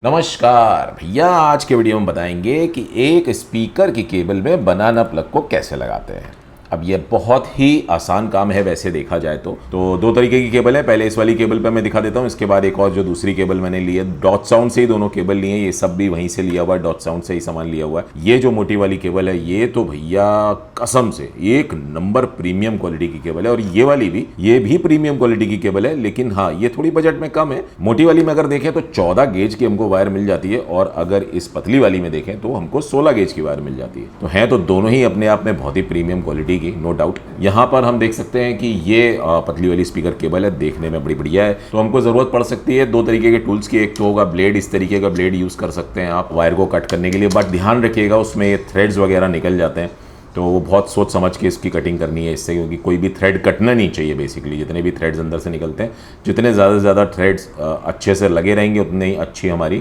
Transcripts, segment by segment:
नमस्कार भैया, आज के वीडियो में बताएंगे कि एक स्पीकर की केबल में बनाना प्लग को कैसे लगाते हैं। अब ये बहुत ही आसान काम है वैसे देखा जाए तो दो तरीके की केबल है। पहले इस वाली केबल पे मैं दिखा देता हूँ, इसके बाद एक और जो दूसरी केबल मैंने ली है, डॉट साउंड से ही दोनों केबल लिए हैं। ये सब भी वहीं से लिया हुआ है, डॉट साउंड से ही सामान लिया हुआ है। ये जो मोटी वाली केबल है ये तो भैया कसम से एक नंबर प्रीमियम क्वालिटी की केबल है, और ये वाली भी, ये भी प्रीमियम क्वालिटी की केबल है, लेकिन हाँ ये थोड़ी बजट में कम है। मोटी वाली में अगर देखें तो 14 गेज की हमको वायर मिल जाती है, और अगर इस पतली वाली में देखें तो हमको 16 गेज की वायर मिल जाती है। तो है तो दोनों ही अपने आप में बहुत ही प्रीमियम क्वालिटी की, नो डाउट। यहाँ पर हम देख सकते हैं कि ये पतली वाली स्पीकर केबल है, देखने में बड़ी बढ़िया है। तो हमको जरूरत पड़ सकती है दो तरीके के टूल्स की। एक तो होगा ब्लेड, इस तरीके का ब्लेड यूज कर सकते हैं आप वायर को कट करने के लिए, बट ध्यान रखिएगा उसमें ये थ्रेड्स वगैरह निकल जाते हैं, तो वो बहुत सोच समझ के इसकी कटिंग करनी है इससे, क्योंकि कोई भी थ्रेड कटना नहीं चाहिए। बेसिकली जितने भी थ्रेड्स अंदर से निकलते हैं, जितने ज़्यादा से ज़्यादा थ्रेड्स अच्छे से लगे रहेंगे उतने ही अच्छी हमारी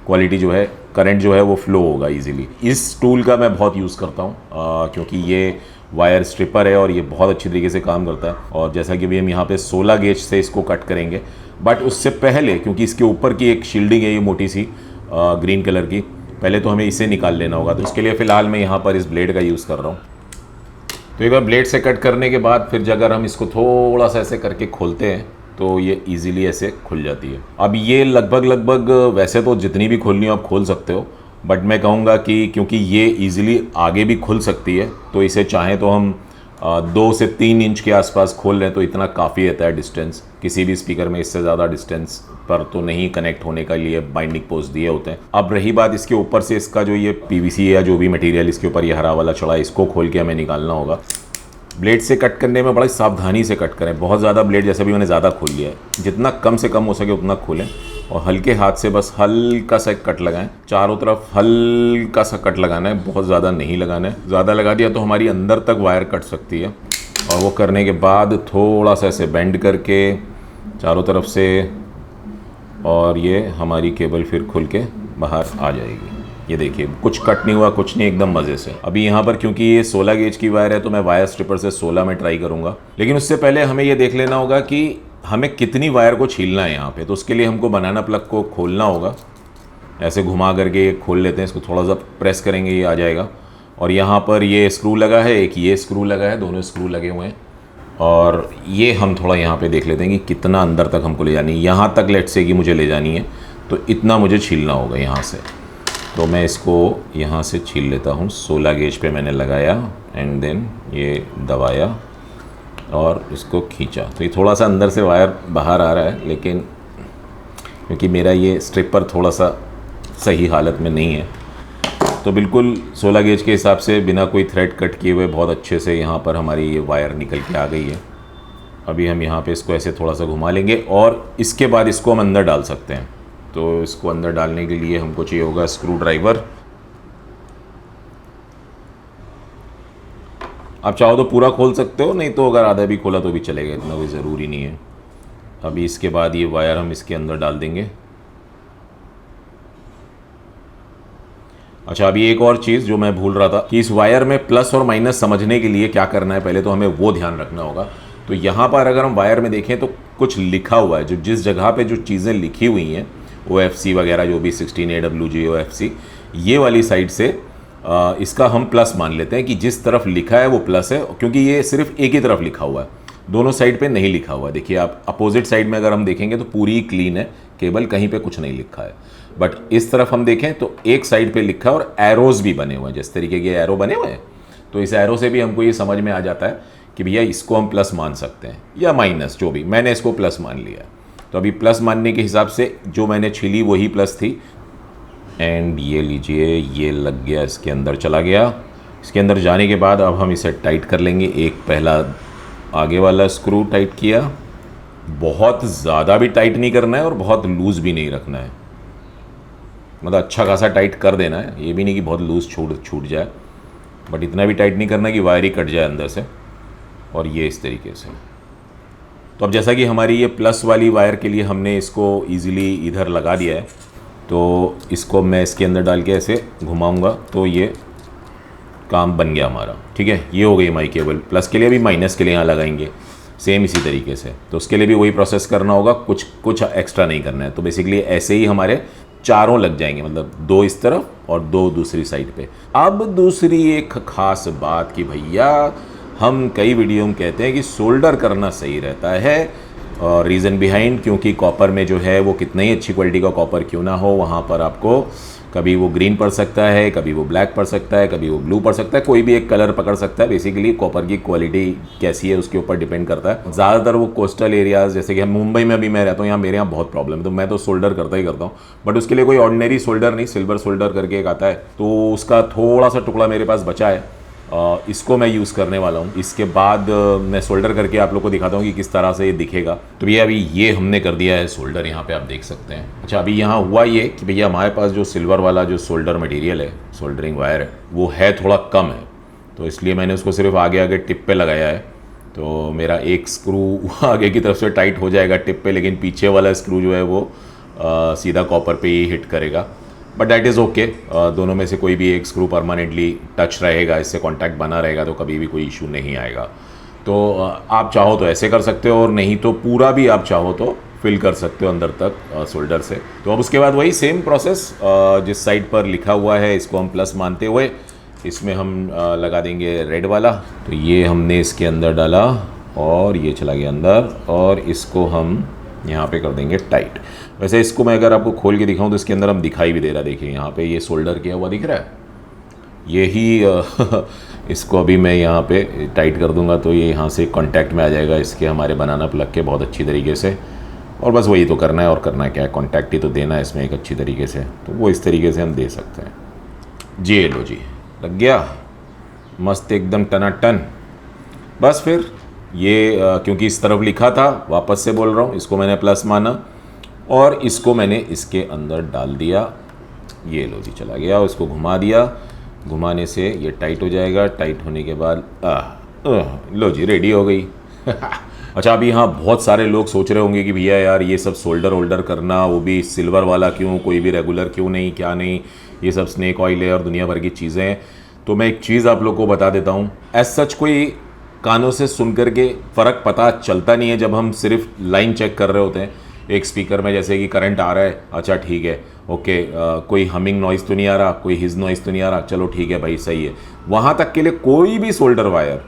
क्वालिटी जो है, करंट जो है वो फ्लो होगा ईजिली। इस टूल का मैं बहुत यूज़ करता हूँ क्योंकि ये वायर स्ट्रिपर है और ये बहुत अच्छी तरीके से काम करता है। और जैसा कि भी हम यहाँ पे 16 गेज से इसको कट करेंगे, बट उससे पहले क्योंकि इसके ऊपर की एक शील्डिंग है ये मोटी सी ग्रीन कलर की, पहले तो हमें इसे निकाल लेना होगा। तो इसके लिए फ़िलहाल मैं यहाँ पर इस ब्लेड का यूज़ कर रहा हूँ। तो एक बार ब्लेड से कट करने के बाद फिर अगर हम इसको थोड़ा सा ऐसे करके खोलते हैं तो ये इजीली ऐसे खुल जाती है। अब ये लगभग वैसे तो जितनी भी खोलनी हो आप खोल सकते हो, बट मैं कहूँगा कि क्योंकि ये इजीली आगे भी खुल सकती है, तो इसे चाहें तो हम 2 से 3 इंच के आसपास खोल लें तो इतना काफ़ी रहता है डिस्टेंस। किसी भी स्पीकर में इससे ज़्यादा डिस्टेंस पर तो नहीं कनेक्ट होने के लिए बाइंडिंग पोस्ट दिए होते हैं। अब रही बात इसके ऊपर से, इसका जो ये पीवीसी या जो भी मटेरियल इसके ऊपर ये हरा वाला चढ़ा है, इसको खोल के हमें निकालना होगा। ब्लेड से कट करने में बड़ी सावधानी से कट करें। बहुत ज़्यादा ब्लेड जैसे भी मैंने ज़्यादा खोल लिया है, जितना कम से कम हो सके उतना खोलें, और हल्के हाथ से बस हल्का सा कट लगाएं। चारों तरफ हल्का सा कट लगाना है, बहुत ज़्यादा नहीं लगाना है। ज़्यादा लगा दिया तो हमारी अंदर तक वायर कट सकती है। और वो करने के बाद थोड़ा सा ऐसे बेंड करके चारों तरफ से, और ये हमारी केबल फिर खुल के बाहर आ जाएगी। ये देखिए कुछ कट नहीं हुआ, कुछ नहीं, एकदम मज़े से। अभी यहाँ पर क्योंकि ये 16 गेज की वायर है तो मैं वायर स्ट्रिपर से 16 में ट्राई करूँगा, लेकिन उससे पहले हमें ये देख लेना होगा कि हमें कितनी वायर को छीलना है यहाँ पे। तो उसके लिए हमको बनाना प्लग को खोलना होगा। ऐसे घुमा करके खोल लेते हैं इसको, थोड़ा सा प्रेस करेंगे ये आ जाएगा। और यहाँ पर ये स्क्रू लगा है, एक ये स्क्रू लगा है, दोनों स्क्रू लगे हुए हैं। और ये हम थोड़ा यहाँ पे देख लेते हैं कि कितना अंदर तक हमको ले जानी है। यहाँ तक लेट से कि मुझे ले जानी है, तो इतना मुझे छीलना होगा यहाँ से। तो मैं इसको यहाँ से छील लेता हूँ। 16 गेज पे मैंने लगाया एंड देन ये दबाया और इसको खींचा, तो ये थोड़ा सा अंदर से वायर बाहर आ रहा है, लेकिन क्योंकि मेरा ये स्ट्रिपर थोड़ा सा सही हालत में नहीं है, तो बिल्कुल 16 गेज के हिसाब से बिना कोई थ्रेड कट किए हुए बहुत अच्छे से यहाँ पर हमारी ये वायर निकल के आ गई है। अभी हम यहाँ पे इसको ऐसे थोड़ा सा घुमा लेंगे और इसके बाद इसको हम अंदर डाल सकते हैं। तो इसको अंदर डालने के लिए हमको चाहिए होगा स्क्रू ड्राइवर। आप चाहो तो पूरा खोल सकते हो, नहीं तो अगर आधा भी खोला तो भी चलेगा, इतना कोई ज़रूरी नहीं है। अभी इसके बाद ये वायर हम इसके अंदर डाल देंगे। अच्छा, अभी एक और चीज़ जो मैं भूल रहा था कि इस वायर में प्लस और माइनस समझने के लिए क्या करना है, पहले तो हमें वो ध्यान रखना होगा। तो यहाँ पर अगर हम वायर में देखें तो कुछ लिखा हुआ है, जो जिस जगह पे जो चीज़ें लिखी हुई हैं OFC वगैरह जो भी 16AWG OFC, ये वाली साइड से इसका हम प्लस मान लेते हैं कि जिस तरफ लिखा है वो प्लस है, क्योंकि ये सिर्फ एक ही तरफ लिखा हुआ है, दोनों साइड पे नहीं लिखा हुआ है। देखिए आप अपोजिट साइड में अगर हम देखेंगे तो पूरी क्लीन है केबल, कहीं पे कुछ नहीं लिखा है। बट इस तरफ हम देखें तो एक साइड पे लिखा है और एरोज भी बने हुए हैं, जिस तरीके के एरो बने हुए हैं। तो इस एरो से भी हमको ये समझ में आ जाता है कि भैया इसको हम प्लस मान सकते हैं या माइनस, जो भी। मैंने इसको प्लस मान लिया। तो अभी प्लस मानने के हिसाब से जो मैंने छीली वही प्लस थी, एंड ये लीजिए ये लग गया, इसके अंदर चला गया। इसके अंदर जाने के बाद अब हम इसे टाइट कर लेंगे। एक पहला आगे वाला स्क्रू टाइट किया, बहुत ज़्यादा भी टाइट नहीं करना है और बहुत लूज़ भी नहीं रखना है, मतलब अच्छा खासा टाइट कर देना है। ये भी नहीं कि बहुत लूज़ छूट जाए, बट इतना भी टाइट नहीं करना कि वायर ही कट जाए अंदर से। और ये इस तरीके से। तो अब जैसा कि हमारी ये प्लस वाली वायर के लिए हमने इसको ईज़िली इधर लगा दिया है, तो इसको मैं इसके अंदर डाल के ऐसे घुमाऊंगा तो ये काम बन गया हमारा। ठीक है, ये हो गई हमारी केबल। प्लस के लिए भी माइनस के लिए यहाँ लगाएंगे सेम इसी तरीके से, तो उसके लिए भी वही प्रोसेस करना होगा, कुछ एक्स्ट्रा नहीं करना है। तो बेसिकली ऐसे ही हमारे चारों लग जाएंगे, मतलब 2 इस तरफ और 2 दूसरी साइड पे। अब दूसरी एक खास बात कि भैया हम कई वीडियो में कहते हैं कि सोल्डर करना सही रहता है, और रीज़न बिहाइंड क्योंकि कॉपर में जो है वो कितना ही अच्छी क्वालिटी का कॉपर क्यों ना हो, वहाँ पर आपको कभी वो ग्रीन पड़ सकता है, कभी वो ब्लैक पड़ सकता है, कभी वो ब्लू पड़ सकता है, कोई भी एक कलर पकड़ सकता है। बेसिकली कॉपर की क्वालिटी कैसी है उसके ऊपर डिपेंड करता है। ज़्यादातर वो कोस्टल एरियाज़ जैसे कि हम मुंबई में अभी मैं रहता हूँ, यहाँ मेरे यहाँ बहुत प्रॉब्लम है, तो मैं तो सोल्डर करता ही करता हूँ। बट उसके लिए कोई ऑर्डिनरी सोल्डर नहीं, सिल्वर सोल्डर करके एक आता है, तो उसका थोड़ा सा टुकड़ा मेरे पास बचा है, इसको मैं यूज़ करने वाला हूँ। इसके बाद मैं सोल्डर करके आप लोग को दिखाता हूँ कि किस तरह से ये दिखेगा। तो भैया अभी ये हमने कर दिया है सोल्डर, यहाँ पे आप देख सकते हैं। अच्छा, अभी यहाँ हुआ ये कि भैया हमारे पास जो सिल्वर वाला जो सोल्डर मटेरियल है, सोल्डरिंग वायर है, वो है थोड़ा कम है, तो इसलिए मैंने उसको सिर्फ आगे आगे टिप पे लगाया है। तो मेरा एक स्क्रू आगे की तरफ से टाइट हो जाएगा टिप पे, लेकिन पीछे वाला स्क्रू जो है वो सीधा कॉपर पे ही हिट करेगा। बट दैट इज़ ओके, दोनों में से कोई भी एक स्क्रू परमानेंटली टच रहेगा, इससे कांटेक्ट बना रहेगा, तो कभी भी कोई इशू नहीं आएगा। तो आप चाहो तो ऐसे कर सकते हो, और नहीं तो पूरा भी आप चाहो तो फिल कर सकते हो अंदर तक सोल्डर से। तो अब उसके बाद वही सेम प्रोसेस, जिस साइड पर लिखा हुआ है इसको हम प्लस मानते हुए इसमें हम लगा देंगे रेड वाला। तो ये हमने इसके अंदर डाला और ये चला गया अंदर, और इसको हम यहाँ पे कर देंगे टाइट। वैसे इसको मैं अगर आपको खोल के दिखाऊं तो इसके अंदर हम दिखाई भी दे रहा है, देखिए यहाँ पे ये सोल्डर किया हुआ दिख रहा है, यही इसको अभी मैं यहाँ पे टाइट कर दूंगा तो ये यहाँ से कांटेक्ट में आ जाएगा इसके हमारे बनाना प्लग के बहुत अच्छी तरीके से। और बस वही तो करना है, और करना क्या है, कांटेक्ट ही तो देना है इसमें एक अच्छी तरीके से, तो वो इस तरीके से हम दे सकते हैं जी। लो जी, लग गया मस्त एकदम टनाटन। बस फिर ये क्योंकि इस तरफ लिखा था, वापस से बोल रहा हूँ, इसको मैंने प्लस माना और इसको मैंने इसके अंदर डाल दिया। ये लो जी, चला गया, इसको घुमा दिया, घुमाने से ये टाइट हो जाएगा। टाइट होने के बाद लो जी, रेडी हो गई। अच्छा, अभी यहाँ बहुत सारे लोग सोच रहे होंगे कि भैया यार ये सब सोल्डर वोल्डर करना, वो भी सिल्वर वाला क्यों, कोई भी रेगुलर क्यों नहीं, क्या नहीं, ये सब स्नेक ऑयल है और दुनिया भर की चीज़ें हैं। तो मैं एक चीज़ आप लोग को बता देता हूँ, एज सच कोई कानों से सुन करके फ़र्क पता चलता नहीं है जब हम सिर्फ लाइन चेक कर रहे होते हैं एक स्पीकर में, जैसे कि करंट आ रहा है, अच्छा ठीक है, ओके, कोई हमिंग नॉइज़ तो नहीं आ रहा, कोई हिज नॉइज़ तो नहीं आ रहा, चलो ठीक है भाई, सही है। वहाँ तक के लिए कोई भी सोल्डर वायर,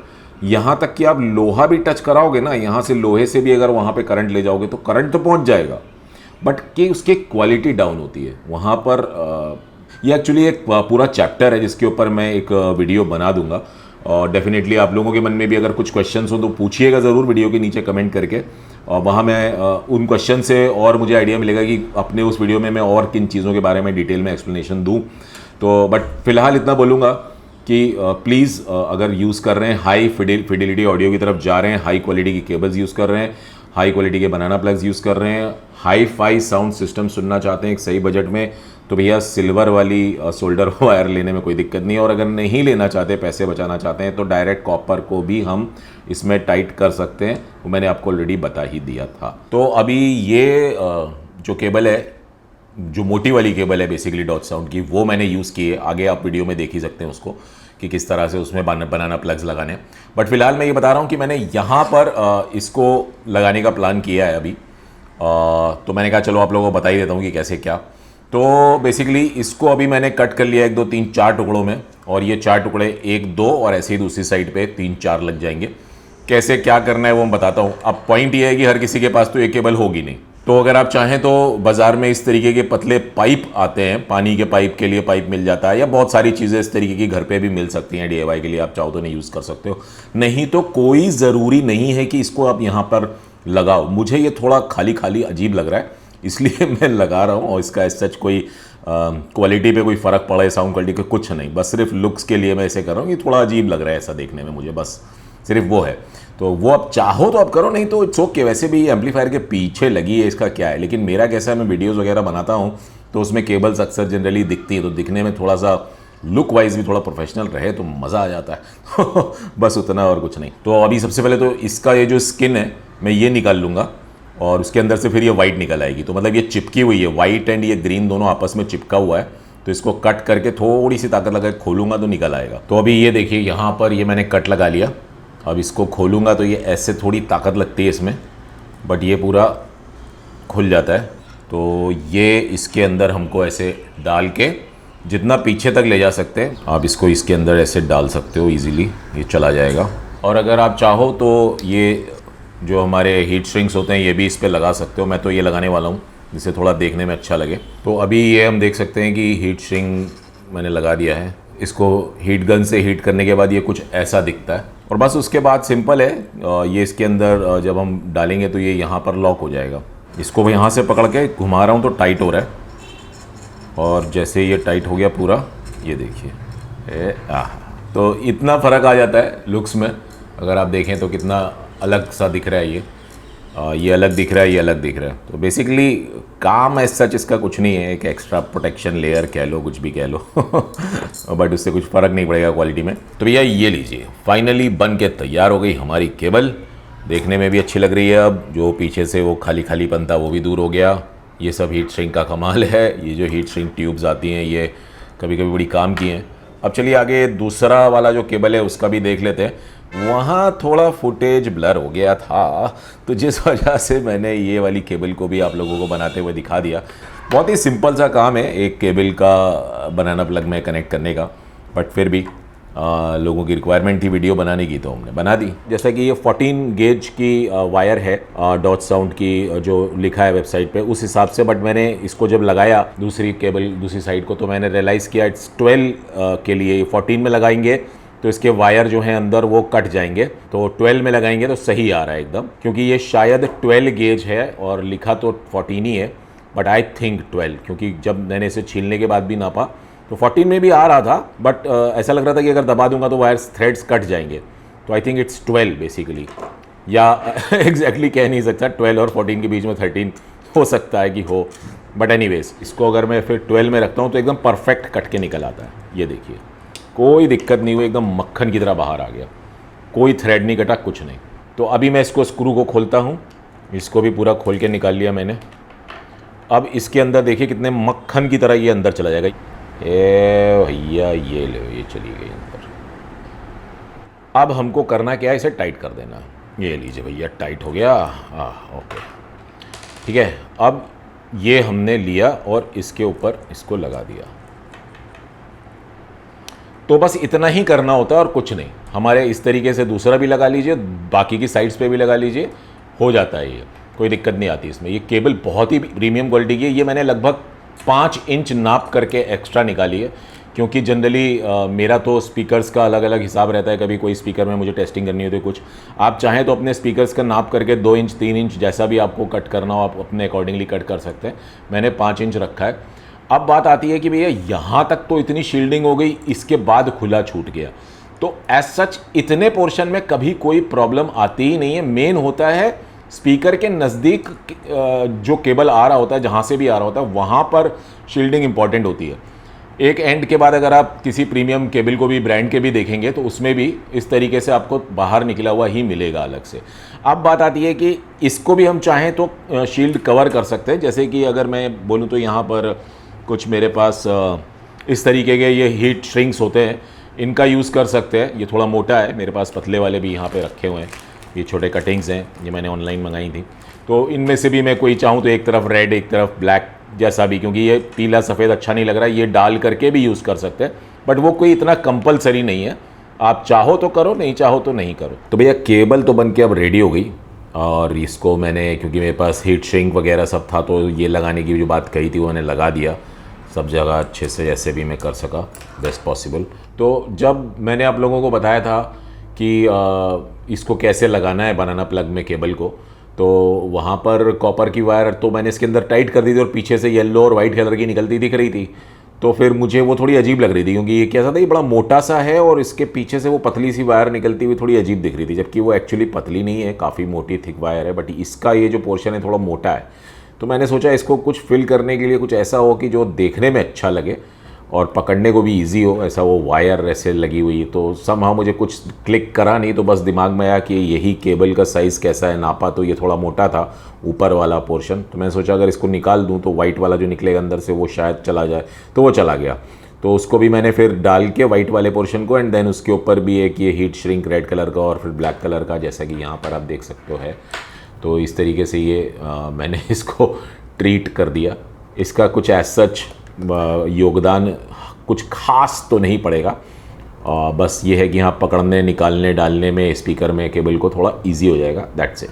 यहाँ तक कि आप लोहा भी टच कराओगे ना, यहाँ से लोहे से भी अगर वहाँ पे करंट ले जाओगे तो करंट तो पहुँच जाएगा, बट कि उसकी क्वालिटी डाउन होती है वहाँ पर। ये एक्चुअली एक पूरा चैप्टर है जिसके ऊपर मैं एक वीडियो बना दूंगा, और डेफिनेटली आप लोगों के मन में भी अगर कुछ क्वेश्चंस हो तो पूछिएगा ज़रूर वीडियो के नीचे कमेंट करके, और वहाँ मैं उन क्वेश्चन से और मुझे आइडिया मिलेगा कि अपने उस वीडियो में मैं और किन चीज़ों के बारे में डिटेल में एक्सप्लेनेशन दूँ। तो बट फिलहाल इतना बोलूँगा कि प्लीज़ अगर यूज़ कर रहे हैं, हाई फिडिलिटी ऑडियो की तरफ जा रहे हैं, हाई क्वालिटी की केबल्स यूज़ कर रहे हैं, हाई क्वालिटी के बनाना प्लग्स यूज़ कर रहे हैं, हाई फाई साउंड सिस्टम सुनना चाहते हैं एक सही बजट में, तो भैया सिल्वर वाली सोल्डर वायर लेने में कोई दिक्कत नहीं है। और अगर नहीं लेना चाहते, पैसे बचाना चाहते हैं, तो डायरेक्ट कॉपर को भी हम इसमें टाइट कर सकते हैं, वो मैंने आपको ऑलरेडी बता ही दिया था। तो अभी ये जो केबल है, जो मोटी वाली केबल है बेसिकली डॉट साउंड की, वो मैंने यूज़ की है, आगे आप वीडियो में देख ही सकते हैं उसको कि किस तरह से उसमें बनाना प्लग्स लगाने। बट फिलहाल मैं ये बता रहा हूँ कि मैंने यहाँ पर इसको लगाने का प्लान किया है अभी, तो मैंने कहा चलो आप लोगों को बता ही देता हूँ कि कैसे क्या। तो बेसिकली इसको अभी मैंने कट कर लिया 1 2 3 4 टुकड़ों में, और ये 4 टुकड़े 1 2 और ऐसे ही दूसरी साइड पे 3 4 लग जाएंगे। कैसे क्या करना है वो मैं बताता हूँ। अब पॉइंट ये है कि हर किसी के पास तो एक केबल होगी नहीं, तो अगर आप चाहें तो बाज़ार में इस तरीके के पतले पाइप आते हैं, पानी के पाइप के लिए पाइप मिल जाता है, या बहुत सारी चीज़ें इस तरीके की घर पे भी मिल सकती हैं DIY के लिए, आप चाहो तो नहीं यूज़ कर सकते हो। नहीं तो कोई ज़रूरी नहीं है कि इसको आप यहाँ पर लगाओ। मुझे ये थोड़ा खाली खाली अजीब लग रहा है, इसलिए मैं लगा रहा हूँ, और इसका एज सच कोई क्वालिटी पे कोई फ़र्क पड़े, साउंड क्वालिटी पे कुछ नहीं, बस सिर्फ लुक्स के लिए मैं ऐसे कर रहा हूँ कि थोड़ा अजीब लग रहा है ऐसा देखने में मुझे, बस सिर्फ वो है। तो वो आप चाहो तो आप करो, नहीं तो इट्स ओके। वैसे भी एम्पलीफायर के पीछे लगी है, इसका क्या है। लेकिन मेरा कैसा है, मैं वीडियोज़ वगैरह बनाता हूँ तो उसमें केबल्स अक्सर जनरली दिखती है, तो दिखने में थोड़ा सा लुक वाइज भी थोड़ा प्रोफेशनल रहे तो मज़ा आ जाता है। बस उतना और कुछ नहीं। तो अभी सबसे पहले तो इसका ये जो स्किन है मैं ये निकाल लूँगा, और उसके अंदर से फिर ये वाइट निकल आएगी। तो मतलब ये चिपकी हुई है, वाइट एंड ये ग्रीन दोनों आपस में चिपका हुआ है, तो इसको कट करके थोड़ी सी ताकत लगा के खोलूँगा तो निकल आएगा। तो अभी ये देखिए यहाँ पर ये मैंने कट लगा लिया, अब इसको खोलूँगा तो ये ऐसे थोड़ी ताकत लगती है इसमें, बट ये पूरा खुल जाता है। तो ये इसके अंदर हमको ऐसे डाल के जितना पीछे तक ले जा सकते हैं आप इसको इसके अंदर ऐसे डाल सकते हो इजीली, ये चला जाएगा। और अगर आप चाहो तो ये जो हमारे हीट श्रिंक्स होते हैं ये भी इस पे लगा सकते हो। मैं तो ये लगाने वाला हूँ जिससे थोड़ा देखने में अच्छा लगे। तो अभी ये हम देख सकते हैं कि हीट श्रिंक मैंने लगा दिया है। इसको हीट गन से हीट करने के बाद ये कुछ ऐसा दिखता है और बस उसके बाद सिंपल है, ये इसके अंदर जब हम डालेंगे तो ये यहाँ पर लॉक हो जाएगा। इसको मैं यहाँ से पकड़ के घुमा रहा हूँ तो टाइट हो रहा है और जैसे ये टाइट हो गया पूरा, ये देखिए तो इतना फ़र्क आ जाता है लुक्स में। अगर आप देखें तो कितना अलग सा दिख रहा है ये अलग दिख रहा है, ये अलग दिख रहा है। तो बेसिकली काम एज सच इसका कुछ नहीं है, एक एक्स्ट्रा प्रोटेक्शन लेयर कह लो, कुछ भी कह लो बट उससे कुछ फ़र्क नहीं पड़ेगा क्वालिटी में। तो भैया ये लीजिए, फाइनली बन के तैयार हो गई हमारी केबल। देखने में भी अच्छी लग रही है। अब जो पीछे से वो खाली खालीपन था वो भी दूर हो गया। ये सब हीट श्रिंक का कमाल है। ये जो हीट श्रिंक ट्यूब्स आती हैं ये कभी कभी बड़ी काम की हैं। अब चलिए आगे दूसरा वाला जो केबल है उसका भी देख लेते हैं। वहाँ थोड़ा फुटेज ब्लर हो गया था तो जिस वजह से मैंने ये वाली केबल को भी आप लोगों को बनाते हुए दिखा दिया। बहुत ही सिंपल सा काम है एक केबल का बनाना प्लग में कनेक्ट करने का, बट फिर भी लोगों की रिक्वायरमेंट थी वीडियो बनाने की तो हमने बना दी। जैसा कि ये 14 गेज की वायर है डॉट साउंड की जो लिखा है वेबसाइट पे उस हिसाब से, बट मैंने इसको जब लगाया दूसरी केबल दूसरी साइड को तो मैंने रियलाइज़ किया इट्स 12 के लिए। 14 में लगाएंगे तो इसके वायर जो हैं अंदर वो कट जाएंगे, तो 12 में लगाएंगे तो सही आ रहा है एकदम, क्योंकि ये शायद 12 गेज है और लिखा तो 14 ही है, बट आई थिंक 12, क्योंकि जब मैंने इसे छीलने के बाद भी नापा तो 14 में भी आ रहा था, बट ऐसा लग रहा था कि अगर दबा दूंगा तो वायर थ्रेड्स कट जाएंगे। तो आई थिंक इट्स 12 बेसिकली, या एग्जैक्टली कह नहीं सकता, 12 और 14 के बीच में 13 हो सकता है कि हो, बट एनीवेज इसको अगर मैं फिर 12 में रखता हूँ तो एकदम परफेक्ट कट के निकल आता है। ये देखिए कोई दिक्कत नहीं हुई, एकदम मक्खन की तरह बाहर आ गया, कोई थ्रेड नहीं कटा, कुछ नहीं। तो अभी मैं इसको स्क्रू को खोलता हूँ, इसको भी पूरा खोल के निकाल लिया मैंने। अब इसके अंदर देखिए कितने मक्खन की तरह ये अंदर चला जाएगा। ए भैया ये लो, ये चली गई अंदर। अब हमको करना क्या है, इसे टाइट कर देना। ये लीजिए भैया टाइट हो गया। ओके ठीक है। अब ये हमने लिया और इसके ऊपर इसको लगा दिया, तो बस इतना ही करना होता है और कुछ नहीं। हमारे इस तरीके से दूसरा भी लगा लीजिए, बाकी की साइड्स पे भी लगा लीजिए, हो जाता है, ये कोई दिक्कत नहीं आती इसमें। ये केबल बहुत ही प्रीमियम क्वालिटी की है। ये मैंने लगभग 5 इंच नाप करके एक्स्ट्रा निकाली है, क्योंकि जनरली मेरा तो स्पीकर्स का अलग अलग हिसाब रहता है। कभी कोई स्पीकर में मुझे टेस्टिंग करनी होती है कुछ, आप चाहें तो अपने स्पीकर्स का नाप करके 2 इंच 3 इंच जैसा भी आपको कट करना हो आप अपने अकॉर्डिंगली कट कर सकते हैं। मैंने 5 इंच रखा है। अब बात आती है कि भैया यहाँ तक तो इतनी शील्डिंग हो गई, इसके बाद खुला छूट गया, तो एज सच इतने पोर्शन में कभी कोई प्रॉब्लम आती ही नहीं है। मेन होता है स्पीकर के नज़दीक जो केबल आ रहा होता है, जहाँ से भी आ रहा होता है वहाँ पर शील्डिंग इंपॉर्टेंट होती है। एक एंड के बाद अगर आप किसी प्रीमियम केबल को भी ब्रांड के भी देखेंगे तो उसमें भी इस तरीके से आपको बाहर निकला हुआ ही मिलेगा अलग से। अब बात आती है कि इसको भी हम चाहें तो शील्ड कवर कर सकते हैं। जैसे कि अगर मैं बोलूँ तो यहाँ पर कुछ मेरे पास इस तरीके के ये हीट श्रिंक्स होते हैं, इनका यूज़ कर सकते हैं। ये थोड़ा मोटा है, मेरे पास पतले वाले भी यहाँ पे रखे हुए हैं। ये छोटे कटिंग्स हैं, ये मैंने ऑनलाइन मंगाई थी। तो इनमें से भी मैं कोई चाहूँ तो एक तरफ रेड एक तरफ ब्लैक जैसा भी, क्योंकि ये पीला सफ़ेद अच्छा नहीं लग रहा है, ये डाल करके भी यूज़ कर सकते हैं, बट वो कोई इतना कंपलसरी नहीं है। आप चाहो तो करो, नहीं चाहो तो नहीं करो। तो भैया केबल तो बन के अब रेडी हो गई, और इसको मैंने, क्योंकि मेरे पास हीट श्रिंक वगैरह सब था, तो ये लगाने की जो बात कही थी वो मैंने लगा दिया सब जगह अच्छे से, जैसे भी मैं कर सका बेस्ट पॉसिबल। तो जब मैंने आप लोगों को बताया था कि इसको कैसे लगाना है बनाना प्लग में केबल को, तो वहाँ पर कॉपर की वायर तो मैंने इसके अंदर टाइट कर दी थी और पीछे से येलो और वाइट कलर की निकलती दिख रही थी। तो फिर मुझे वो थोड़ी अजीब लग रही थी, क्योंकि ये कैसा था, ये बड़ा मोटा सा है और इसके पीछे से वो पतली सी वायर निकलती हुई थोड़ी अजीब दिख रही थी, जबकि वो एक्चुअली पतली नहीं है, काफ़ी मोटी थिक वायर है, बट इसका ये जो पोर्शन है थोड़ा मोटा है। तो मैंने सोचा इसको कुछ फिल करने के लिए कुछ ऐसा हो कि जो देखने में अच्छा लगे और पकड़ने को भी इजी हो, ऐसा वो वायर ऐसे लगी हुई। तो समहाउ मुझे कुछ क्लिक करा नहीं, तो बस दिमाग में आया कि यही केबल का साइज़ कैसा है, नापा तो ये थोड़ा मोटा था ऊपर वाला पोर्शन। तो मैंने सोचा अगर इसको निकाल दूं तो वाइट वाला जो निकलेगा अंदर से वो शायद चला जाए, तो वो चला गया। तो उसको भी मैंने फिर डाल के वाइट वाले पोर्शन को, एंड देन उसके ऊपर भी एक ये हीट श्रिंक रेड कलर का और फिर ब्लैक कलर का, जैसा कि यहाँ पर आप देख सकते हो है। तो इस तरीके से ये मैंने इसको ट्रीट कर दिया। इसका कुछ एज सच योगदान कुछ खास तो नहीं पड़ेगा, बस ये है कि हाँ पकड़ने निकालने डालने में स्पीकर में केबल को थोड़ा इजी हो जाएगा, दैट्स इट।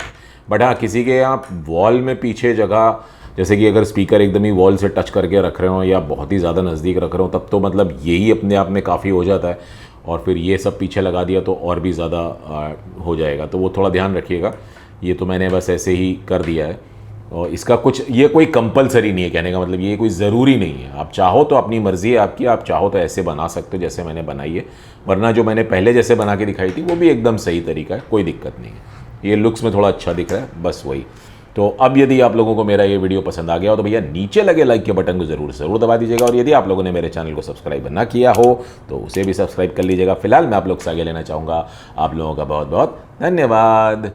बट हाँ किसी के आप वॉल में पीछे जगह, जैसे कि अगर स्पीकर एकदम ही वॉल से टच करके रख रहे हो या बहुत ही ज़्यादा नज़दीक रख रहे हो, तब तो मतलब यही अपने आप में काफ़ी हो जाता है, और फिर ये सब पीछे लगा दिया तो और भी ज़्यादा हो जाएगा, तो वो थोड़ा ध्यान रखिएगा। ये तो मैंने बस ऐसे ही कर दिया है, और इसका कुछ ये कोई कंपलसरी नहीं है, कहने का मतलब ये कोई ज़रूरी नहीं है। आप चाहो तो अपनी मर्ज़ी है आपकी, आप चाहो तो ऐसे बना सकते हो जैसे मैंने बनाई है, वरना जो मैंने पहले जैसे बना के दिखाई थी वो भी एकदम सही तरीका है, कोई दिक्कत नहीं है। ये लुक्स में थोड़ा अच्छा दिख रहा है, बस वही। तो अब यदि आप लोगों को मेरा ये वीडियो पसंद आ गया हो तो भैया नीचे लगे लाइक के बटन को ज़रूर दबा दीजिएगा, और यदि आप लोगों ने मेरे चैनल को सब्सक्राइब ना किया हो तो उसे भी सब्सक्राइब कर लीजिएगा। फिलहाल मैं आप लोग से आगे लेना चाहूँगा। आप लोगों का बहुत बहुत धन्यवाद।